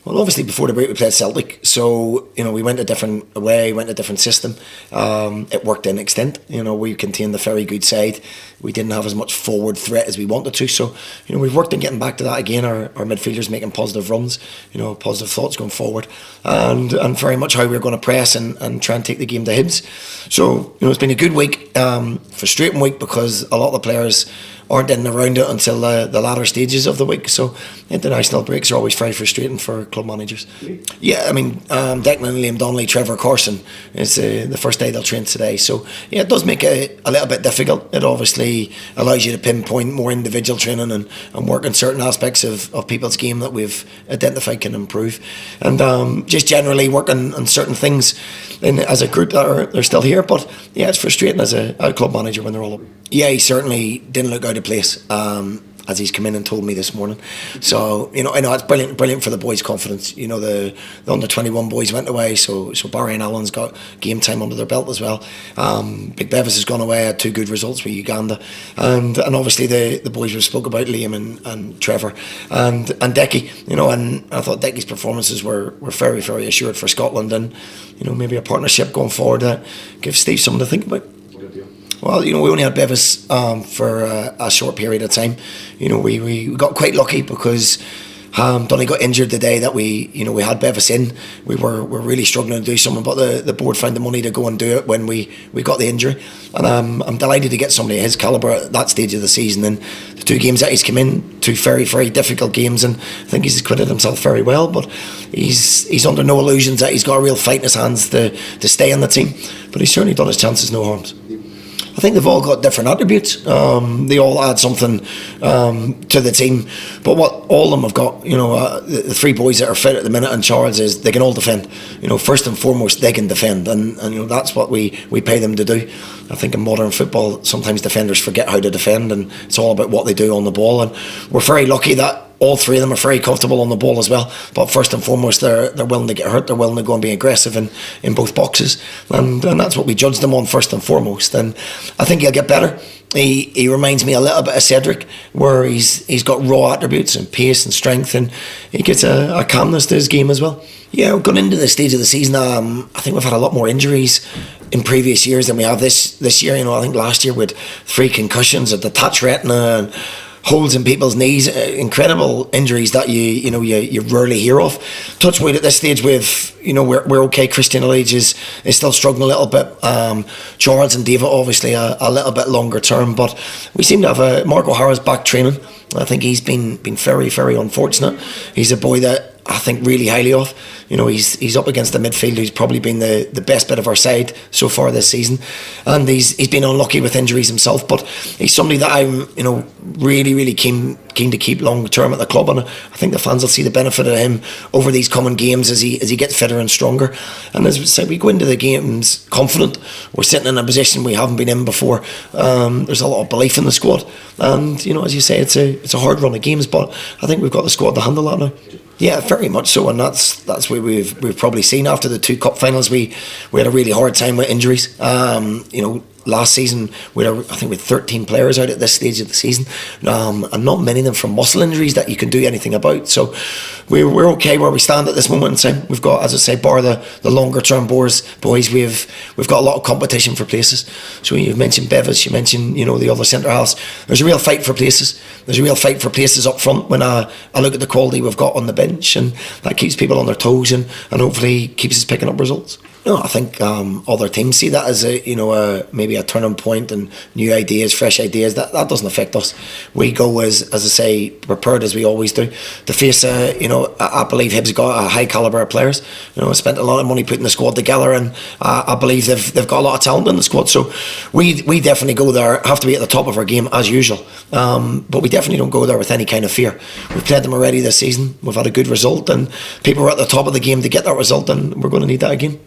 Well, obviously before the break we played Celtic, so we went a different way, went a different system. It worked in extent. We contained the very good side. We didn't have as much forward threat as we wanted to. So we've worked on getting back to that again. Our midfielders making positive runs, positive thoughts going forward, and very much how we're going to press and try and take the game to Hibs. So it's been a good week, frustrating week because a lot of the players aren't in and around it until the latter stages of the week. So international breaks are always very frustrating for club managers. Yeah, I mean, Declan, Liam Donnelly, Trevor Corson is the first day they'll train today. So yeah, it does make it a little bit difficult. It obviously allows you to pinpoint more individual training and work on certain aspects of people's game that we've identified can improve. And just generally work on certain things as a group that are still here. But yeah, it's frustrating as a club manager when they're all up. Yeah, he certainly didn't look out of place, as he's come in and told me this morning. So I know it's brilliant for the boys' confidence. The under-21 boys went away, so Barry and Allen's got game time under their belt as well. Big Bevis has gone away, had 2 good results with Uganda, and obviously the boys we spoke about, Liam and Trevor and Decky. And I thought Decky's performances were very, very assured for Scotland, and maybe a partnership going forward that gives Steve something to think about. Well, we only had Bevis for a short period of time. We got quite lucky because Donny got injured the day that we had Bevis in. We were really struggling to do something, but the board found the money to go and do it when we got the injury. And I'm delighted to get somebody of his calibre at that stage of the season. And the 2 games that he's come in, 2 very, very difficult games, and I think he's acquitted himself very well. But he's under no illusions that he's got a real fight in his hands to stay on the team. But he's certainly done his chances no harms. I think they've all got different attributes. They all add something to the team. But what all of them have got, the 3 boys that are fit at the minute, and Charles, is they can all defend. First and foremost, they can defend, and that's what we pay them to do. I think in modern football, sometimes defenders forget how to defend, and it's all about what they do on the ball. And we're very lucky that all 3 of them are very comfortable on the ball as well. But first and foremost, they're willing to get hurt. They're willing to go and be aggressive in both boxes. And that's what we judge them on first and foremost. And I think he'll get better. He reminds me a little bit of Cedric, where he's got raw attributes and pace and strength, and he gets a calmness to his game as well. Yeah, going into this stage of the season, I think we've had a lot more injuries in previous years than we have this year. I think last year we had 3 concussions, a detached retina, and holes in people's knees, incredible injuries that you rarely hear of. Touch wood at this stage, we're okay. Christian Allage is still struggling a little bit. Charles and David obviously a little bit longer term, but we seem to have Mark O'Hara's back training. I think he's been very, very unfortunate. He's a boy that I think really highly of. He's up against the midfield who's probably been the best bit of our side so far this season, and he's been unlucky with injuries himself. But he's somebody that I'm really, really keen to keep long term at the club, and I think the fans will see the benefit of him over these coming games as he gets fitter and stronger. And as we say, we go into the games confident. We're sitting in a position we haven't been in before. There's a lot of belief in the squad, and as you say, it's a hard run of games, but I think we've got the squad to handle that now. Yeah, very much so, and that's what we've probably seen after the 2 cup finals. We had a really hard time with injuries. Last season, I think we had 13 players out at this stage of the season, and not many of them from muscle injuries that you can do anything about. So we're okay where we stand at this moment in time. We've got, as I say, bar the longer term boys, we've got a lot of competition for places. So you've mentioned Bevis, you mentioned the other centre halves. There's a real fight for places. There's a real fight for places up front when I look at the quality we've got on the bench, and that keeps people on their toes and hopefully keeps us picking up results. I think other teams see that as maybe a turning point and new ideas, fresh ideas. That doesn't affect us. We go as I say, prepared as we always do to face. I believe Hibs got a high calibre of players. Spent a lot of money putting the squad together, and I believe they've got a lot of talent in the squad. So we definitely go there. Have to be at the top of our game as usual, but we definitely don't go there with any kind of fear. We've played them already this season. We've had a good result, and people are at the top of the game to get that result, and we're going to need that again.